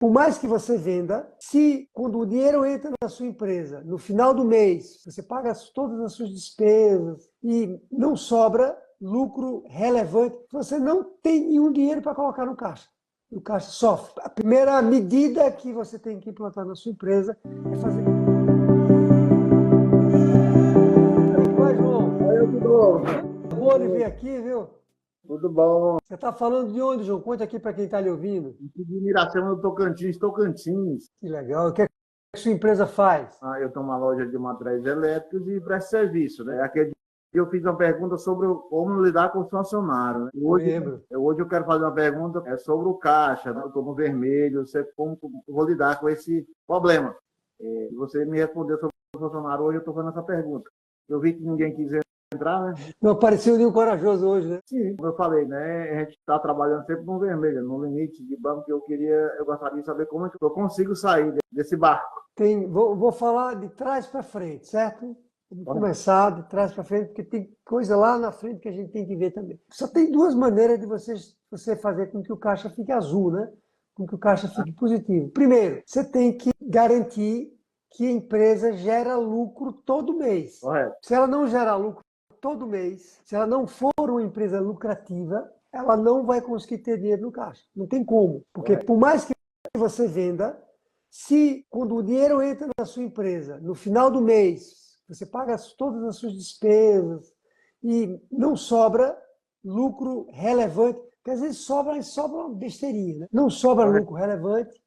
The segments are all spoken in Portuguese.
por mais que você venda, se quando o dinheiro entra na sua empresa, no final do mês, você paga todas as suas despesas e não sobra lucro relevante, você não tem nenhum dinheiro para colocar no caixa. O caixa sofre. A primeira medida que você tem que implantar na sua empresa é fazer... Oi, João. Oi, tudo Boa de ver aqui, viu? tudo bom? Você está falando de onde, João? Conta aqui para quem está lhe ouvindo. Aqui de Miracema do Tocantins, Tocantins. Que legal. O que a sua empresa faz? Eu tenho uma loja de materiais elétricos e presto serviço, né? Aquele dia eu fiz uma pergunta sobre como lidar com os funcionários, né? Hoje eu quero fazer uma pergunta sobre o caixa, né? Eu estou no vermelho, como eu vou lidar com esse problema. Você me respondeu sobre o funcionário, hoje eu estou fazendo essa pergunta. Eu vi que ninguém quis entrar, né? Não apareceu nenhum corajoso hoje, né? Sim, como eu falei, né? A gente está trabalhando sempre no vermelho, no limite de banco que eu gostaria de saber como é que eu consigo sair desse barco. Vou falar de trás para frente, certo? Vamos começar de trás para frente, porque tem coisa lá na frente que a gente tem que ver também. Só tem duas maneiras de você fazer com que o caixa fique azul, né? Com que o caixa fique positivo. Primeiro, você tem que garantir que a empresa gera lucro todo mês. Correto. Se ela não gerar lucro todo mês, se ela não for uma empresa lucrativa, ela não vai conseguir ter dinheiro no caixa. Não tem como. Porque por mais que você venda, se quando o dinheiro entra na sua empresa, no final do mês, você paga todas as suas despesas e não sobra lucro relevante, porque às vezes sobra uma besteirinha, né? Não sobra lucro relevante,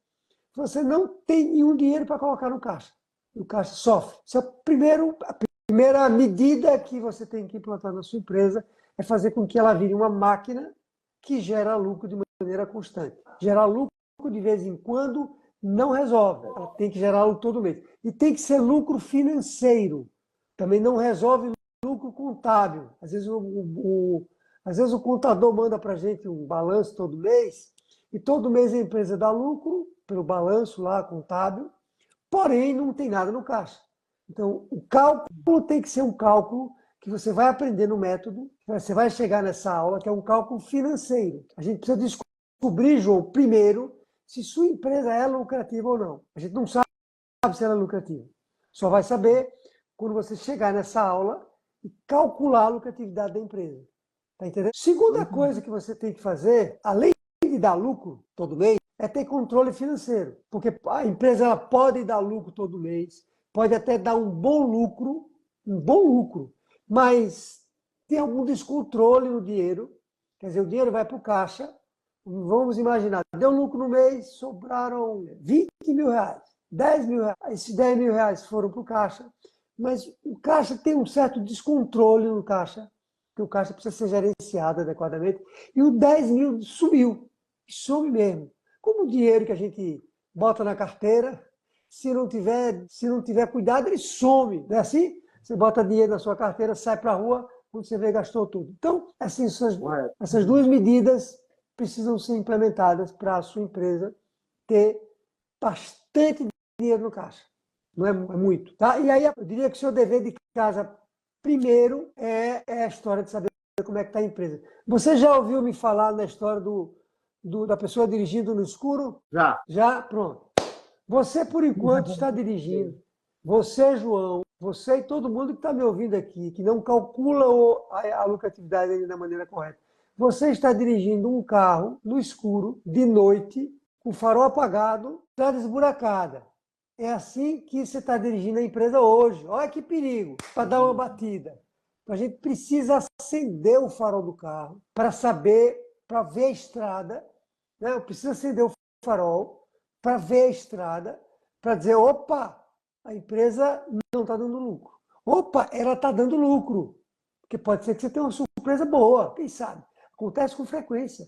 você não tem nenhum dinheiro para colocar no caixa. O caixa sofre. Isso é a primeira medida que você tem que implantar na sua empresa é fazer com que ela vire uma máquina que gera lucro de maneira constante. Gerar lucro de vez em quando não resolve. Ela tem que gerar lucro todo mês. E tem que ser lucro financeiro. Também não resolve lucro contábil. Às vezes o contador manda para a gente um balanço todo mês, e todo mês a empresa dá lucro pelo balanço lá contábil, porém não tem nada no caixa. Então, o cálculo tem que ser um cálculo que você vai aprender no método, você vai chegar nessa aula, que é um cálculo financeiro. A gente precisa descobrir, João, primeiro, se sua empresa é lucrativa ou não. A gente não sabe se ela é lucrativa. Só vai saber quando você chegar nessa aula e calcular a lucratividade da empresa. Tá entendendo? Segunda coisa que você tem que fazer, além de dar lucro todo mês, é ter controle financeiro. Porque a empresa ela pode dar lucro todo mês, pode até dar um bom lucro, mas tem algum descontrole no dinheiro. Quer dizer, o dinheiro vai para o caixa. Vamos imaginar, deu lucro no mês, sobraram 20 mil reais, 10 mil reais. Esses 10 mil reais foram para o caixa, mas o caixa tem um certo descontrole no caixa, que o caixa precisa ser gerenciado adequadamente, e o 10 mil sumiu, some mesmo. Como o dinheiro que a gente bota na carteira, se não tiver cuidado, ele some, não é assim? Você bota dinheiro na sua carteira, sai para a rua, quando você vê, gastou tudo. Então, essas duas medidas precisam ser implementadas para a sua empresa ter bastante dinheiro no caixa. Não é muito, tá? E aí eu diria que o seu dever de casa primeiro é a história de saber como é que está a empresa. Você já ouviu me falar na história da pessoa dirigindo no escuro? Já. Já? Pronto. Você, por enquanto, está dirigindo. Você, João, você e todo mundo que está me ouvindo aqui, que não calcula a lucratividade da maneira correta. Você está dirigindo um carro no escuro, de noite, com o farol apagado, estrada esburacada. É assim que você está dirigindo a empresa hoje. Olha que perigo, para dar uma batida. A gente precisa acender o farol do carro para saber, para ver a estrada. Né? Precisa acender o farol para ver a estrada, para dizer, opa, a empresa não está dando lucro. Opa, ela está dando lucro. Porque pode ser que você tenha uma surpresa boa, quem sabe? Acontece com frequência.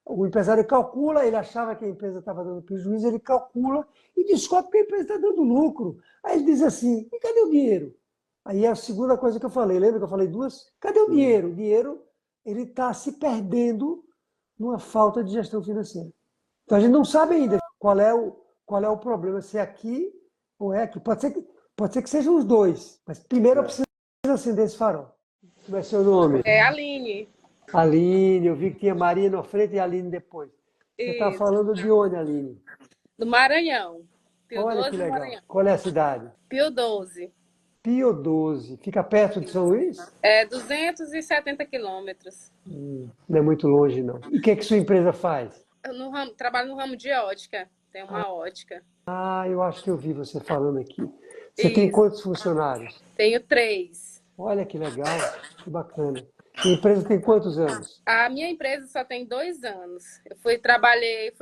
O empresário calcula, ele achava que a empresa estava dando prejuízo, ele calcula e descobre que a empresa está dando lucro. Aí ele diz assim, e cadê o dinheiro? Aí é a segunda coisa que eu falei, lembra que eu falei duas? Cadê o dinheiro? O dinheiro ele está se perdendo numa falta de gestão financeira. Então a gente não sabe ainda qual é o problema, se é aqui ou é aqui. Pode ser que sejam os dois, mas primeiro eu preciso acender esse farol. Como é seu nome? É Aline. Aline, eu vi que tinha Maria na frente e Aline depois. Você está falando de onde, Aline? Do Maranhão. Pio Olha que 12 do legal. Maranhão. Qual é a cidade? Pio 12. Pio 12. Fica perto de São Luís? É 270 quilômetros. Não é muito longe, não. E o que é que sua empresa faz? Eu trabalho no ramo de ótica. Tem uma ótica. Ah, eu acho que eu vi você falando aqui. Você tem Isso. quantos funcionários? Tenho 3. Olha que legal, que bacana. A empresa tem quantos anos? A minha empresa só tem 2 anos. Eu fui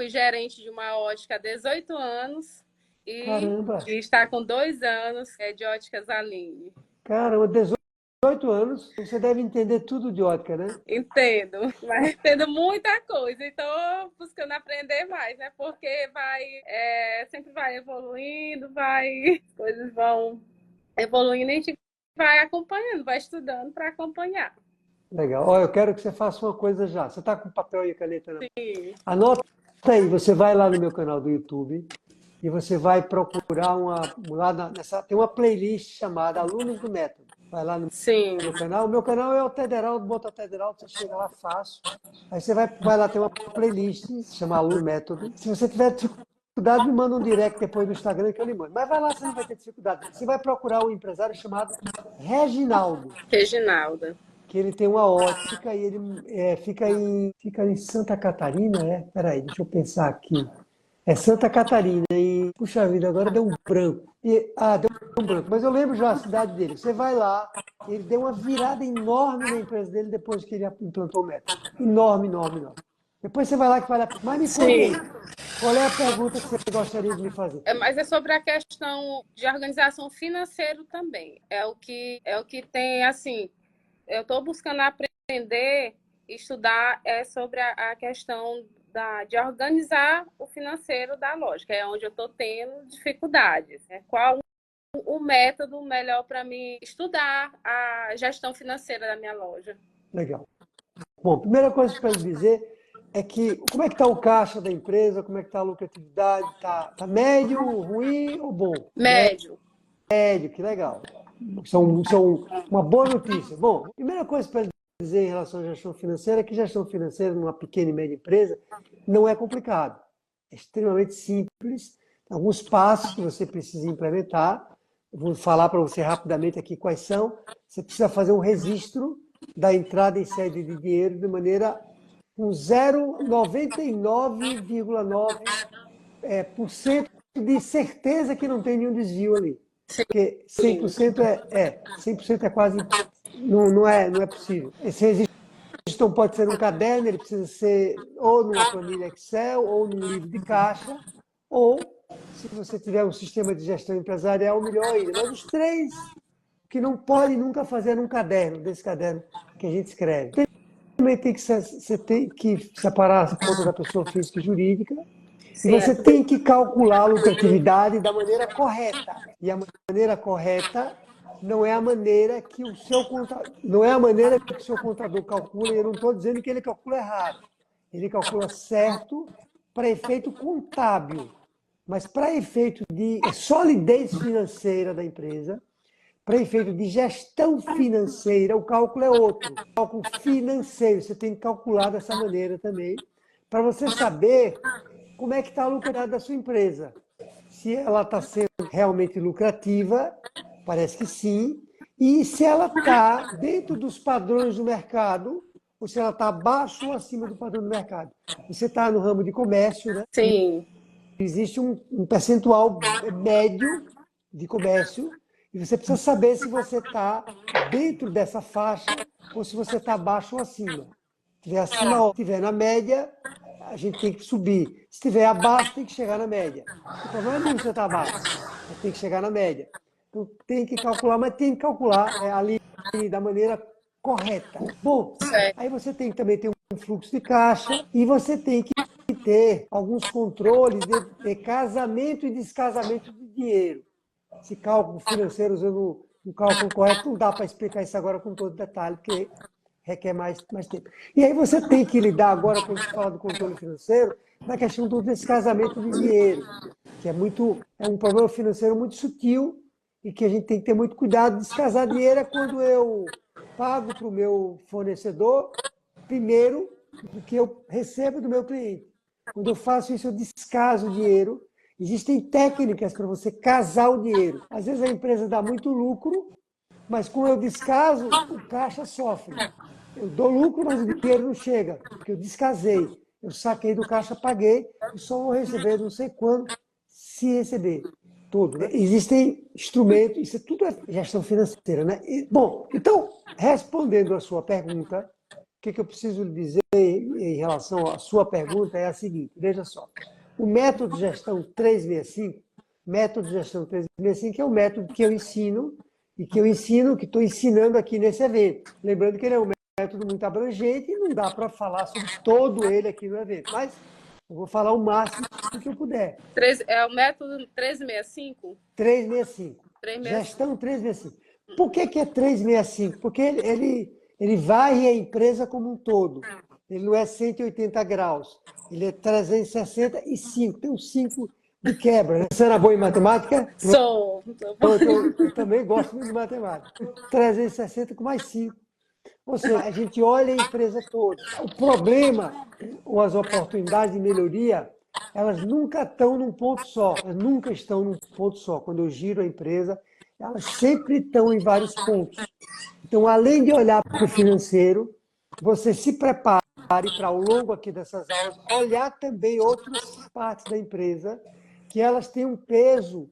gerente de uma ótica há 18 anos Caramba, e está com 2 anos de óticas Aline. caramba, 18 anos. Você deve entender tudo de ótica, né? Entendo, mas entendo muita coisa. Estou buscando aprender mais, né? Porque sempre vai evoluindo, coisas vão evoluindo e a gente vai acompanhando, vai estudando para acompanhar. Legal. Olha, eu quero que você faça uma coisa já. Você está com papel e caneta, não? Sim. Anota aí, você vai lá no meu canal do YouTube e você vai procurar tem uma playlist chamada Alunos do Método. Vai lá no Sim. meu canal. O meu canal é o Tederaldo, bota o Tederaldo, você chega lá fácil. Aí você vai lá, tem uma playlist, se chama Aluno Método. Se você tiver dificuldade, me manda um direct depois no Instagram que eu lhe mando. Mas vai lá, você não vai ter dificuldade. Você vai procurar um empresário chamado Reginaldo, Reginalda. que ele tem uma ótica e ele fica em Santa Catarina, é? Peraí, deixa eu pensar aqui. É Santa Catarina e, puxa vida, agora deu um branco. Deu um branco, mas eu lembro já a cidade dele. Você vai lá, ele deu uma virada enorme na empresa dele depois que ele implantou o método. Enorme, enorme, enorme. Depois você vai lá que vale a pena. Mas me conta Sim. aí, qual é a pergunta que você gostaria de me fazer? Mas é sobre a questão de organização financeira também. É o que tem, assim, eu estou buscando aprender, estudar sobre a questão de organizar o financeiro da loja, que é onde eu estou tendo dificuldades. Né? Qual o método melhor para mim estudar a gestão financeira da minha loja? Legal. Bom, primeira coisa para lhe dizer é que como é que está o caixa da empresa, como é que está a lucratividade, tá médio, ruim ou bom? Médio. Médio, que legal. São uma boa notícia. Bom, primeira coisa para dizer em relação à gestão financeira é que gestão financeira numa pequena e média empresa não é complicado. É extremamente simples. Tem alguns passos que você precisa implementar. Eu vou falar para você rapidamente aqui quais são. Você precisa fazer um registro da entrada e saída de dinheiro de maneira com 99,9% de certeza que não tem nenhum desvio ali. Porque 100% 100% é quase, não é possível. Esse registro não pode ser um caderno, ele precisa ser ou numa planilha Excel, ou num livro de caixa, ou, se você tiver um sistema de gestão empresarial, melhor ainda. Mas os três que não pode nunca fazer num caderno, desse caderno que a gente escreve. Também você tem que separar a conta da pessoa física e jurídica, e você tem que calcular a lucratividade da maneira correta. E a maneira correta não é a maneira que o seu contador calcula, e eu não estou dizendo que ele calcula errado. Ele calcula certo para efeito contábil, mas para efeito de solidez financeira da empresa, para efeito de gestão financeira, o cálculo é outro. O cálculo financeiro, você tem que calcular dessa maneira também, para você saber como é que está a lucratividade da sua empresa. Se ela está sendo realmente lucrativa, parece que sim, e se ela está dentro dos padrões do mercado, ou se ela está abaixo ou acima do padrão do mercado. Você está no ramo de comércio, né? Sim. Existe um percentual médio de comércio, e você precisa saber se você está dentro dessa faixa ou se você está abaixo ou acima. Se estiver acima ou estiver na média, a gente tem que subir. Se estiver abaixo, tem que chegar na média. O problema não é você estar abaixo, mas tem que chegar na média. Então tem que calcular, mas tem que calcular ali da maneira correta. Bom, aí você tem que também ter um fluxo de caixa e você tem que ter alguns controles de casamento e descasamento de dinheiro. Esse cálculo financeiro, usando um cálculo correto, não dá para explicar isso agora com todo detalhe, porque requer mais tempo. E aí você tem que lidar agora, quando se fala do controle financeiro, na questão do descasamento de dinheiro, que é um problema financeiro muito sutil e que a gente tem que ter muito cuidado. Descasar dinheiro é quando eu pago para o meu fornecedor primeiro do que eu recebo do meu cliente. Quando eu faço isso, eu descaso o dinheiro Existem técnicas para você casar o dinheiro. Às vezes a empresa dá muito lucro, mas quando eu descaso, o caixa sofre. Eu dou lucro, mas o dinheiro não chega, porque eu descasei. Eu saquei do caixa, paguei, e só vou receber não sei quando, se receber. Tudo, né? Existem instrumentos, isso tudo é gestão financeira, né? Bom, então, respondendo a sua pergunta, o que eu preciso lhe dizer em relação à sua pergunta é a seguinte, veja só. O método de gestão 365 é o método que eu ensino, que estou ensinando aqui nesse evento. Lembrando que ele é um método muito abrangente e não dá para falar sobre todo ele aqui no evento, mas eu vou falar o máximo que eu puder. É o método 365? 365. Gestão 365. Por que é 365? Porque ele varre a empresa como um todo. Ele não é 180 graus. Ele é 365. Tem um 5 de quebra. Né? Você era boa em matemática? Sou. Eu também gosto muito de matemática. 360 com mais 5. Ou seja, a gente olha a empresa toda. O problema ou as oportunidades de melhoria, elas nunca estão num ponto só. Elas nunca estão num ponto só. Quando eu giro a empresa, elas sempre estão em vários pontos. Então, além de olhar para o financeiro, você se prepare para, ao longo aqui dessas aulas, olhar também outras partes da empresa que elas têm um peso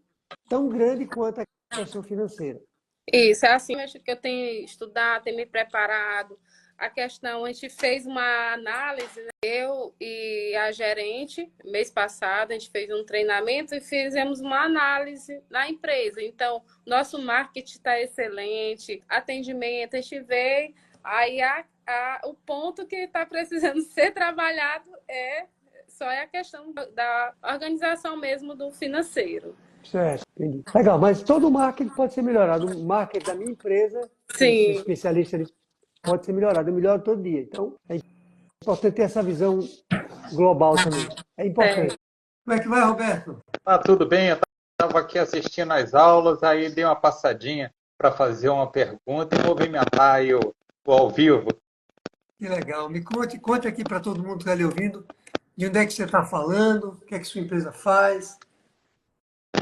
tão grande quanto a questão financeira. Isso, é assim que eu tenho estudado, tenho me preparado. A questão, a gente fez uma análise, né? Eu e a gerente, mês passado, a gente fez um treinamento e fizemos uma análise na empresa. Então, nosso marketing está excelente, atendimento, a gente vê, aí o ponto que está precisando ser trabalhado só a questão da organização mesmo do financeiro. Certo, entendi. Legal, mas todo marketing pode ser melhorado. O marketing da minha empresa, Sim. os especialistas, pode ser melhorado. Eu melhoro todo dia. Então, é importante ter essa visão global também. É importante. Como é que vai, Roberto? Tudo bem. Eu estava aqui assistindo às aulas, aí dei uma passadinha para fazer uma pergunta e movimentar aí o ao vivo. Que legal. Me conte aqui para todo mundo que está ali ouvindo, de onde é que você está falando, o que é que sua empresa faz.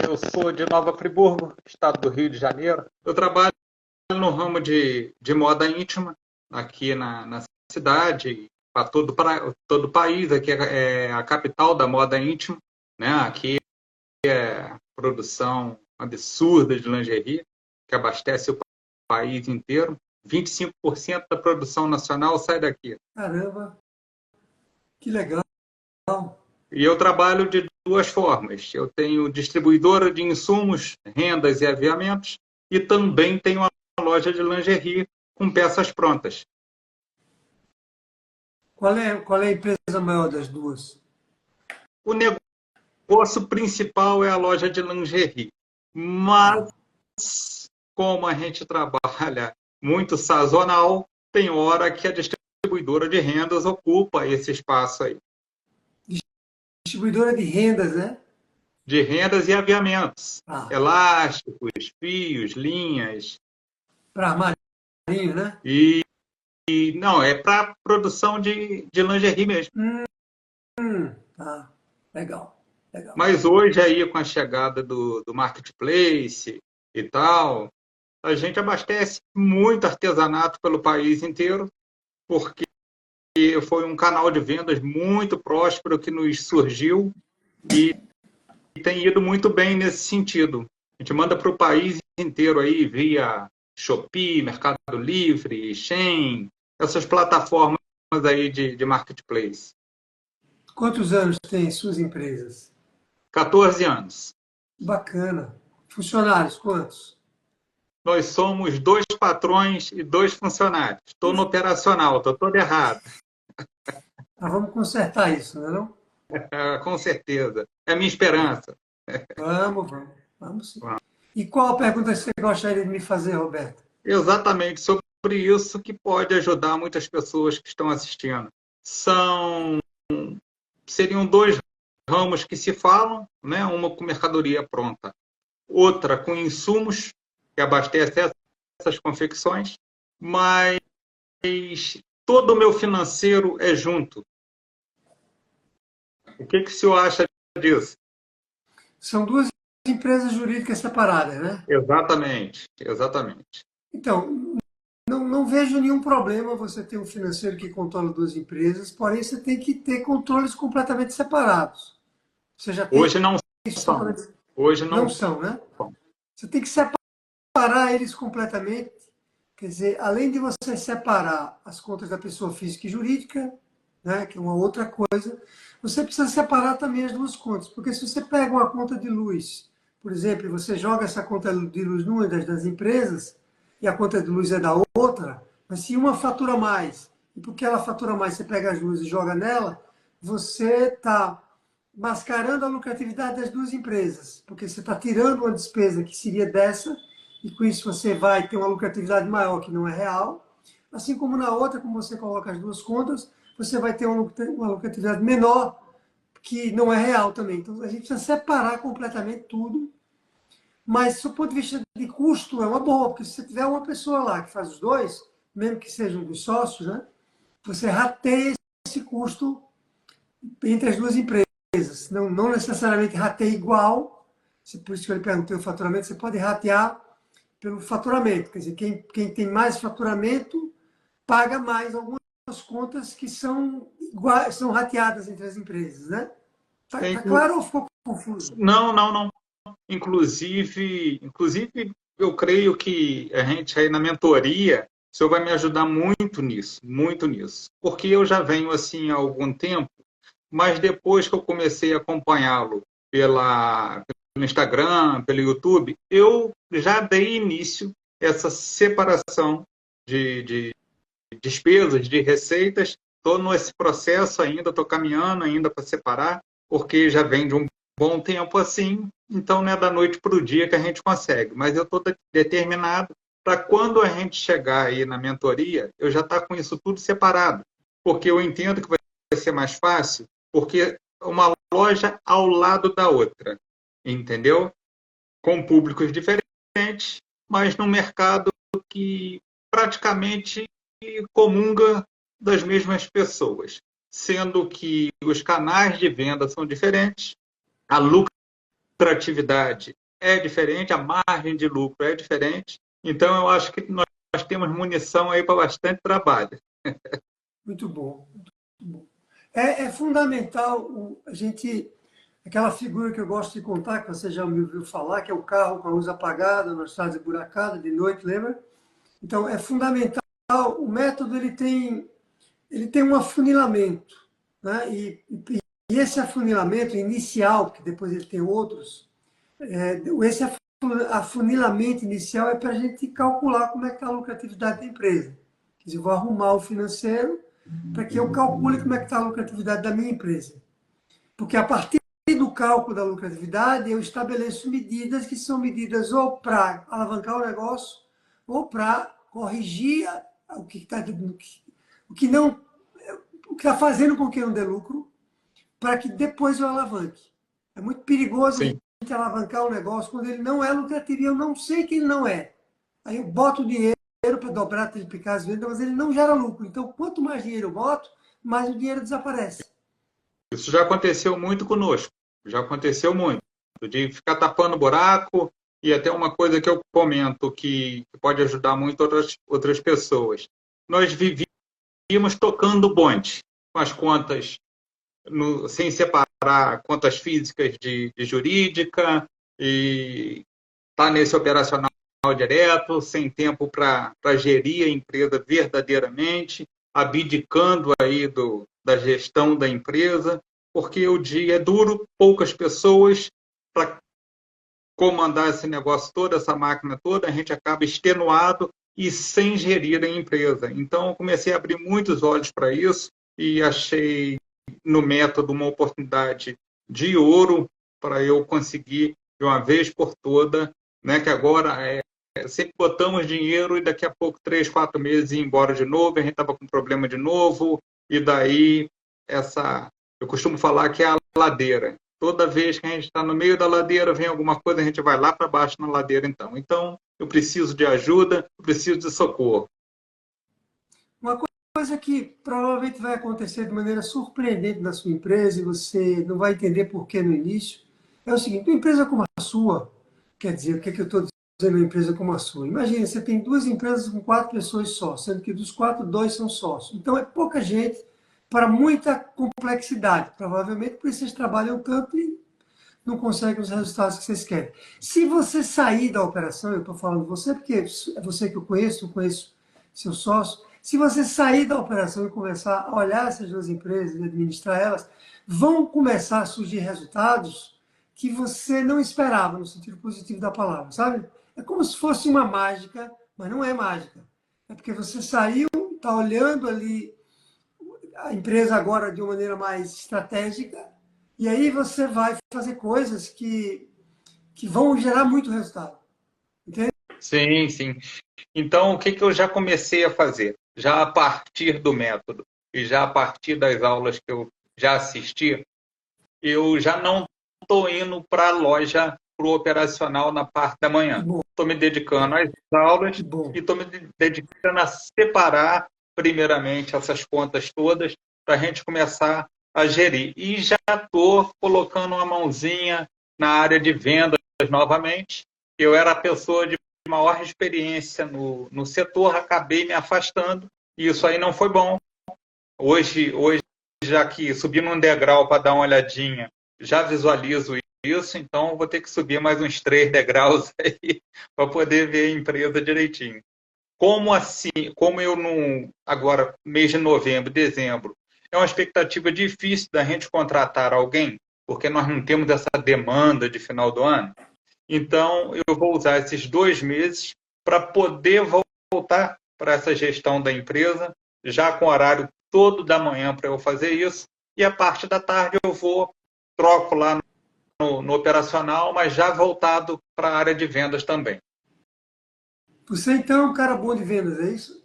Eu sou de Nova Friburgo, estado do Rio de Janeiro. Eu trabalho no ramo de moda íntima, aqui na cidade, para todo o país. Aqui é a capital da moda íntima, né? Aqui é produção absurda de lingerie, que abastece o país inteiro. 25% da produção nacional sai daqui. Caramba, que legal. E eu trabalho de duas formas. Eu tenho distribuidora de insumos, rendas e aviamentos, e também tenho uma loja de lingerie com peças prontas. Qual é a empresa maior das duas? O negócio principal é a loja de lingerie. Mas, como a gente trabalha muito sazonal, tem hora que a distribuidora de rendas ocupa esse espaço aí. Distribuidora de rendas, né? De rendas e aviamentos. Elásticos, fios, linhas. Para armarinho, né? E não, é para produção de lingerie mesmo. Legal. Mas hoje aí, com a chegada do marketplace e tal, a gente abastece muito artesanato pelo país inteiro, porque foi um canal de vendas muito próspero que nos surgiu e tem ido muito bem nesse sentido. A gente manda para o país inteiro aí via Shopee, Mercado Livre, Shein, essas plataformas aí de marketplace. Quantos anos tem suas empresas? 14 anos. Bacana. Funcionários, quantos? Nós somos 2 patrões e 2 funcionários. Estou no operacional, estou todo errado. Vamos consertar isso, não é não? Com certeza. É a minha esperança. Vamos sim. E qual a pergunta que você gostaria de me fazer, Roberto? Exatamente sobre isso que pode ajudar muitas pessoas que estão assistindo. Seriam 2 ramos que se falam, né? Uma com mercadoria pronta, outra com insumos que abastecem essas confecções, mas todo o meu financeiro é junto. O que o senhor acha disso? São duas empresas jurídicas separadas, né? Exatamente, exatamente. Então, não vejo nenhum problema você ter um financeiro que controla duas empresas, porém você tem que ter controles completamente separados. Você já tem Hoje não isso são. completamente... Hoje Não não são, né? são. Você tem que separar eles completamente. Quer dizer, além de você separar as contas da pessoa física e jurídica, né, que é uma outra coisa, você precisa separar também as duas contas. Porque se você pega uma conta de luz, por exemplo, e você joga essa conta de luz numa das empresas, e a conta de luz é da outra, mas se uma fatura mais, e porque ela fatura mais, você pega as luzes e joga nela, você está mascarando a lucratividade das duas empresas, porque você está tirando uma despesa que seria dessa, e com isso você vai ter uma lucratividade maior que não é real, assim como na outra, como você coloca as duas contas, você vai ter uma lucratividade menor que não é real também. Então a gente precisa separar completamente tudo, mas do ponto de vista de custo é uma boa, porque se você tiver uma pessoa lá que faz os dois, mesmo que sejam dos sócios, né, você rateia esse custo entre as duas empresas. Não necessariamente rateia igual, por isso que eu lhe perguntei o faturamento, você pode ratear pelo faturamento. Quer dizer, quem tem mais faturamento paga mais algumas contas que são iguais, são rateadas entre as empresas, né? Tá claro ou ficou confuso? Não, não, não. Inclusive, eu creio que a gente aí na mentoria, o senhor vai me ajudar muito nisso. Porque eu já venho assim há algum tempo, mas depois que eu comecei a acompanhá-lo pelo Instagram, pelo YouTube, eu já dei início a essa separação de despesas, de receitas. Estou nesse processo ainda, estou caminhando ainda para separar, porque já vem de um bom tempo assim, então não é da noite para o dia que a gente consegue. Mas eu estou determinado para quando a gente chegar aí na mentoria, eu já estar com isso tudo separado, porque eu entendo que vai ser mais fácil, porque uma loja ao lado da outra, entendeu? Com públicos diferentes, mas num mercado que praticamente comunga das mesmas pessoas, sendo que os canais de venda são diferentes, a lucratividade é diferente, a margem de lucro é diferente, então eu acho que nós temos munição aí para bastante trabalho. Muito bom. Muito bom. É fundamental a gente... Aquela figura que eu gosto de contar, que você já me ouviu falar, que é o carro com a luz apagada, na estrada esburacada, de noite, lembra? Então, é fundamental. O método ele tem um afunilamento, né? E esse afunilamento inicial, porque depois ele tem outros, esse afunilamento inicial é para a gente calcular como é que está a lucratividade da empresa. Quer dizer, eu vou arrumar o financeiro para que eu calcule como é que está a lucratividade da minha empresa. Porque a partir do cálculo da lucratividade, eu estabeleço medidas que são medidas ou para alavancar o negócio, ou para corrigir o que está fazendo com que não dê lucro, para que depois eu alavanque. É muito perigoso a Sim. gente alavancar o negócio quando ele não é lucrativo e eu não sei que ele não é. Aí eu boto o dinheiro para dobrar, triplicar as vendas, mas ele não gera lucro. Então, quanto mais dinheiro eu boto, mais o dinheiro desaparece. Isso já aconteceu muito conosco, já aconteceu muito, de ficar tapando buraco, e até uma coisa que eu comento que pode ajudar muito outras pessoas. Nós vivíamos tocando bonde com as contas, sem separar contas físicas de jurídica, e tá nesse operacional direto, sem tempo para gerir a empresa verdadeiramente, abdicando aí da gestão da empresa, porque o dia é duro, poucas pessoas para comandar esse negócio todo, essa máquina toda, a gente acaba extenuado e sem gerir a empresa. Então, eu comecei a abrir muitos olhos para isso e achei no método uma oportunidade de ouro para eu conseguir, de uma vez por toda, né, que agora sempre botamos dinheiro e daqui a pouco, 3, 4 meses, ia embora de novo, a gente estava com problema de novo, e daí eu costumo falar que é a ladeira. Toda vez que a gente está no meio da ladeira, vem alguma coisa, a gente vai lá para baixo na ladeira, então. Então, eu preciso de ajuda, eu preciso de socorro. Uma coisa que provavelmente vai acontecer de maneira surpreendente na sua empresa, e você não vai entender por que no início, é o seguinte, uma empresa como a sua, quer dizer, o que é que eu estou dizendo uma empresa como a sua? Imagina, você tem 2 empresas com 4 pessoas só, sendo que dos 4, 2 são sócios. Então, é pouca gente para muita complexidade. Provavelmente por isso vocês trabalham tanto e não conseguem os resultados que vocês querem. Se você sair da operação, eu estou falando você, porque é você que eu conheço seu sócio. Se você sair da operação e começar a olhar essas 2 empresas e administrar elas, vão começar a surgir resultados que você não esperava, no sentido positivo da palavra, sabe? É como se fosse uma mágica, mas não é mágica. É porque você saiu, está olhando ali a empresa agora de uma maneira mais estratégica, e aí você vai fazer coisas que vão gerar muito resultado. Entende? Sim, sim. Então, o que eu já comecei a fazer? Já a partir do método e já a partir das aulas que eu já assisti, eu já não estou indo para a loja, para o operacional na parte da manhã. Estou me dedicando às aulas e estou me dedicando a separar, primeiramente, essas contas todas para a gente começar a gerir. E já estou colocando uma mãozinha na área de vendas novamente. Eu era a pessoa de maior experiência no setor, acabei me afastando e isso aí não foi bom. Hoje já que subi num degrau para dar uma olhadinha, já visualizo isso, então vou ter que subir mais uns 3 degraus aí para poder ver a empresa direitinho. Como assim? Como eu não... Agora, mês de novembro, dezembro, é uma expectativa difícil da gente contratar alguém, porque nós não temos essa demanda de final do ano. Então, eu vou usar esses 2 meses para poder voltar para essa gestão da empresa, já com horário todo da manhã para eu fazer isso, e a parte da tarde eu troco lá no operacional, mas já voltado para a área de vendas também. Você, então, é um cara bom de vendas, é isso?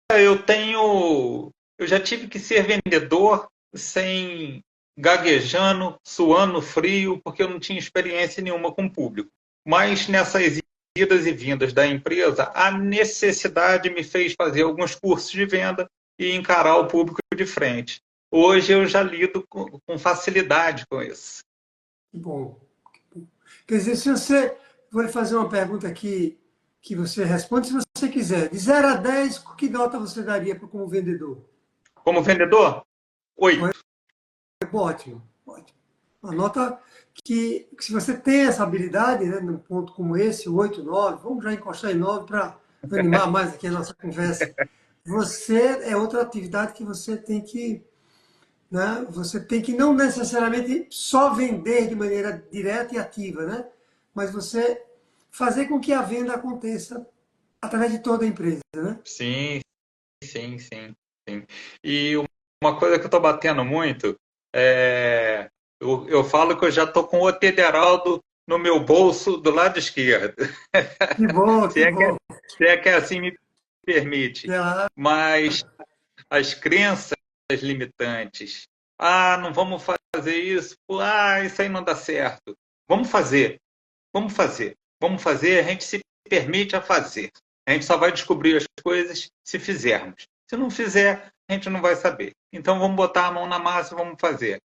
Eu já tive que ser vendedor sem gaguejando, suando frio, porque eu não tinha experiência nenhuma com o público. Mas nessas idas e vindas da empresa, a necessidade me fez fazer alguns cursos de venda e encarar o público de frente. Hoje eu já lido com facilidade com isso. Que bom. Quer dizer, se você... Vou lhe fazer uma pergunta aqui que você responde se você quiser. De 0 a 10, que nota você daria como vendedor? Como vendedor? 8. Ótimo, ótimo. Uma nota que se você tem essa habilidade, né, num ponto como esse, 8, 9, vamos já encostar em 9 para animar mais aqui a nossa conversa. Você é outra atividade que você tem que, né, você tem que não necessariamente só vender de maneira direta e ativa, né, mas você fazer com que a venda aconteça através de toda a empresa, né? Sim. E uma coisa que eu estou batendo muito eu falo que eu já estou com o Tederaldo no meu bolso do lado esquerdo. Que bom, que bom. Se é que assim me permite. Mas as crenças limitantes, não vamos fazer isso, isso aí não dá certo. Vamos fazer, a gente se permite a fazer. A gente só vai descobrir as coisas se fizermos. Se não fizer, a gente não vai saber. Então vamos botar a mão na massa e vamos fazer.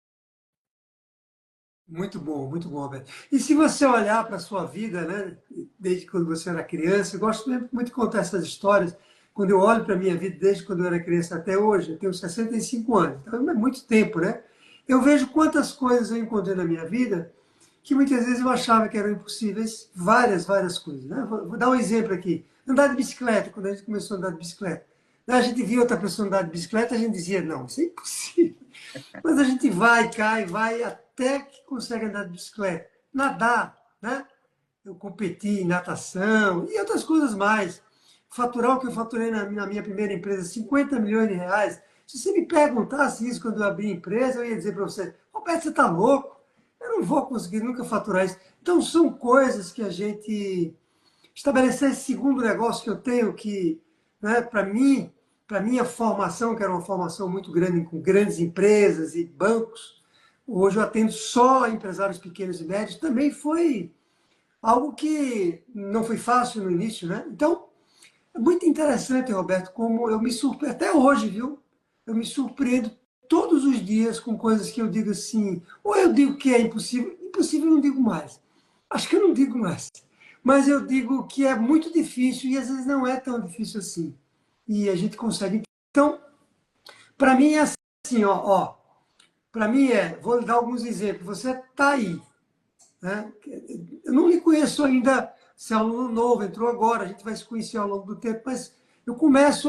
Muito bom, Roberto. E se você olhar para a sua vida, né, desde quando você era criança, eu gosto muito de contar essas histórias. Quando eu olho para a minha vida, desde quando eu era criança até hoje, eu tenho 65 anos, então é muito tempo, né? Eu vejo quantas coisas eu encontrei na minha vida que muitas vezes eu achava que eram impossíveis, várias coisas, né? Vou dar um exemplo aqui. Andar de bicicleta, quando a gente começou a andar de bicicleta. A gente via outra pessoa andar de bicicleta, a gente dizia, não, isso é impossível. Mas a gente vai, cai, vai, até que consegue andar de bicicleta. Nadar, né? Eu competi em natação e outras coisas mais. Faturar o que eu faturei na minha primeira empresa, 50 milhões de reais. Se você me perguntasse isso quando eu abri a empresa, eu ia dizer para você, Roberto, você está louco? Eu não vou conseguir nunca faturar isso. Então, são coisas que a gente... Estabelecer esse segundo negócio que eu tenho, que, né, para minha formação, que era uma formação muito grande, com grandes empresas e bancos, hoje eu atendo só empresários pequenos e médios, também foi algo que não foi fácil no início, né? Então, é muito interessante, Roberto, como eu me surpreendo, até hoje, viu? Eu me surpreendo todos os dias com coisas que eu digo assim, ou eu digo que é impossível, impossível eu não digo mais. Acho que eu não digo mais. Mas eu digo que é muito difícil e às vezes não é tão difícil assim. E a gente consegue. Então, para mim é assim, ó para mim vou dar alguns exemplos. Você está aí, né? Eu não lhe conheço ainda, se é aluno novo, entrou agora, a gente vai se conhecer ao longo do tempo, mas eu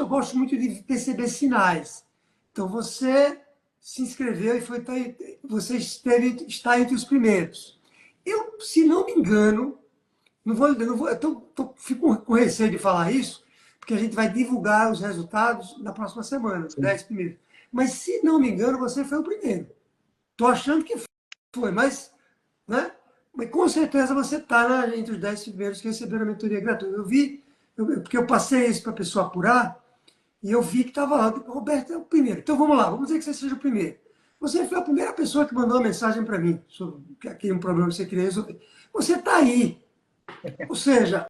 gosto muito de perceber sinais. Então, você se inscreveu e você está entre os primeiros. Eu, se não me engano, fico com receio de falar isso, porque a gente vai divulgar os resultados na próxima semana, os 10 primeiros. Mas, se não me engano, você foi o primeiro. Estou achando que foi, mas, né? Mas com certeza você está entre os 10 primeiros que receberam a mentoria gratuita. Eu vi, porque eu passei isso para a pessoa apurar, e eu vi que estava lá. O Roberto é o primeiro. Então vamos lá, vamos dizer que você seja o primeiro. Você foi a primeira pessoa que mandou uma mensagem para mim sobre aquele problema que você queria resolver. Você está aí. Ou seja,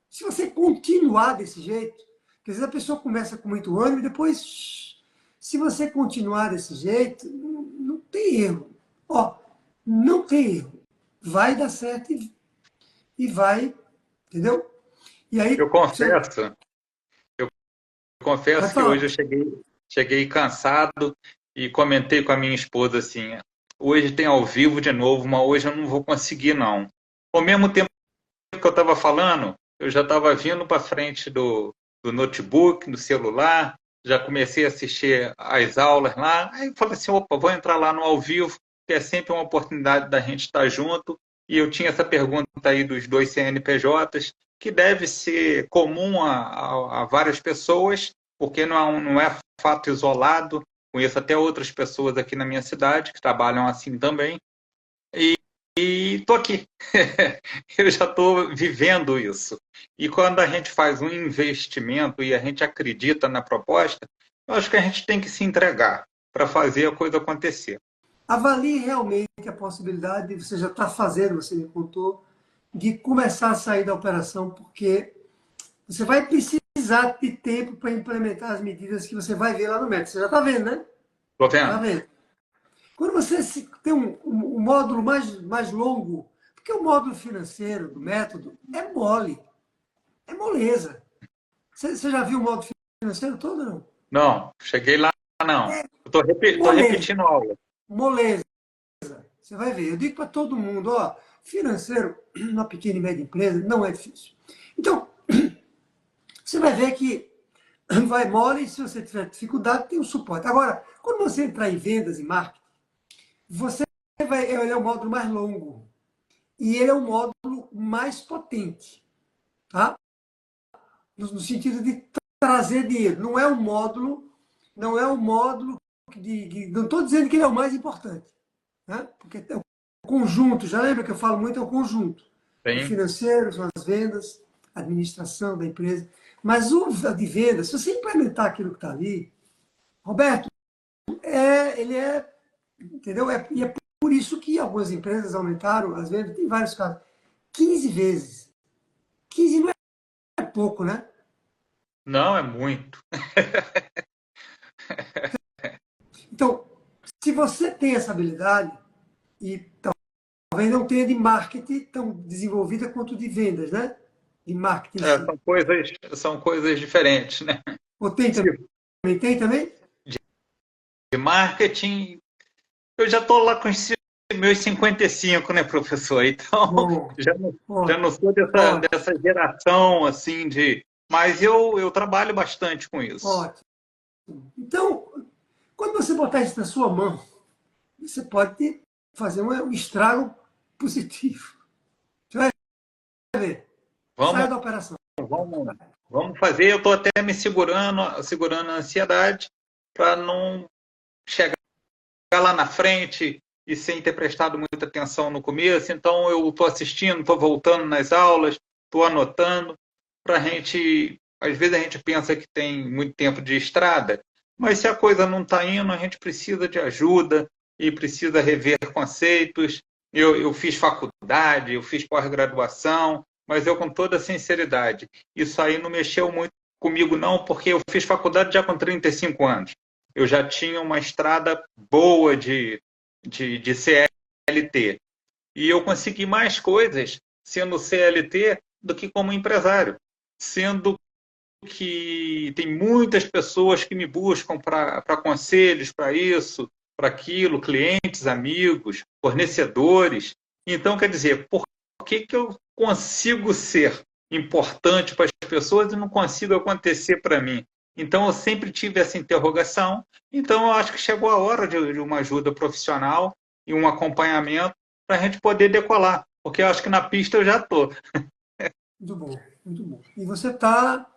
se você continuar desse jeito, porque às vezes a pessoa começa com muito ânimo e depois, se você continuar desse jeito, não tem erro. Não tem erro. Vai dar certo e vai, entendeu? E aí, eu confesso que hoje eu cheguei cansado e comentei com a minha esposa assim, hoje tem ao vivo de novo, mas hoje eu não vou conseguir não. Ao mesmo tempo que eu estava falando, eu já estava vindo para frente do notebook, do celular, já comecei a assistir às aulas lá, aí falei assim, opa, vou entrar lá no ao vivo, que é sempre uma oportunidade da gente estar junto, e eu tinha essa pergunta aí dos 2 CNPJs, que deve ser comum a várias pessoas, porque não é fato isolado, conheço até outras pessoas aqui na minha cidade que trabalham assim também, e estou aqui. Eu já estou vivendo isso. E quando a gente faz um investimento e a gente acredita na proposta, eu acho que a gente tem que se entregar para fazer a coisa acontecer. Avalie realmente a possibilidade, você já está fazendo, você me contou, de começar a sair da operação, porque você vai precisar de tempo para implementar as medidas que você vai ver lá no método. Você já está vendo, né? Estou vendo. Está vendo. Quando você tem um módulo mais longo, porque o módulo financeiro do método é mole, é moleza. Você já viu o módulo financeiro todo, não? Não, cheguei lá, não. Estou repetindo a aula. Moleza. Você vai ver. Eu digo para todo mundo, financeiro, uma pequena e média empresa, não é difícil. Então, você vai ver que vai mole, e se você tiver dificuldade, tem um suporte. Agora, quando você entrar em vendas e marketing, ele é o módulo mais longo. E ele é o módulo mais potente. Tá? No sentido de trazer dinheiro. Não é um módulo não estou dizendo que ele é o mais importante. Né? Porque é o conjunto, já lembra que eu falo muito, é o conjunto. Sim. O financeiro, são as vendas, a administração da empresa. Mas o de vendas, se você implementar aquilo que está ali, Roberto, ele é, entendeu? E é por isso que algumas empresas aumentaram as vendas, tem vários casos, 15 vezes. 15 não é pouco, né? Não, é muito. Então, se você tem essa habilidade, e talvez não tenha de marketing tão desenvolvida quanto de vendas, né? De marketing. São coisas diferentes, né? Ou tem também? Tem também? De marketing, eu já estou lá com os meus 55, né, professor? Então, já não sou dessa geração, assim, mas eu trabalho bastante com isso. Ótimo. Então, quando você botar isso na sua mão, você pode fazer um estrago positivo. Você vai ver. Sai da operação. Vamos fazer. Eu estou até me segurando a ansiedade para não chegar lá na frente e sem ter prestado muita atenção no começo. Então, eu estou assistindo, estou voltando nas aulas, estou anotando, para a gente... Às vezes a gente pensa que tem muito tempo de estrada, mas se a coisa não está indo, a gente precisa de ajuda e precisa rever conceitos. Eu fiz faculdade, eu fiz pós-graduação, mas eu com toda sinceridade, isso aí não mexeu muito comigo não, porque eu fiz faculdade já com 35 anos. Eu já tinha uma estrada boa de CS CLT. E eu consegui mais coisas sendo CLT do que como empresário. Sendo que tem muitas pessoas que me buscam para conselhos, para isso, para aquilo, clientes, amigos, fornecedores. Então, quer dizer, por que eu consigo ser importante para as pessoas e não consigo acontecer para mim? Então, eu sempre tive essa interrogação. Então, eu acho que chegou a hora de uma ajuda profissional e um acompanhamento para a gente poder decolar. Porque eu acho que na pista eu já estou. Muito bom, muito bom. E você está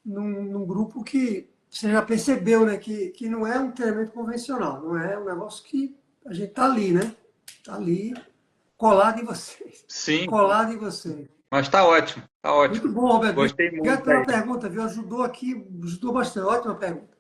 num grupo que você já percebeu, né, que não é um treinamento convencional, não é um negócio que a gente está ali, né? Está ali, colado em vocês. Sim. Colado em vocês. Mas está ótimo, está ótimo. Muito bom, Roberto. Gostei muito. Obrigado pela pergunta, viu? Ajudou aqui, ajudou bastante. Ótima pergunta.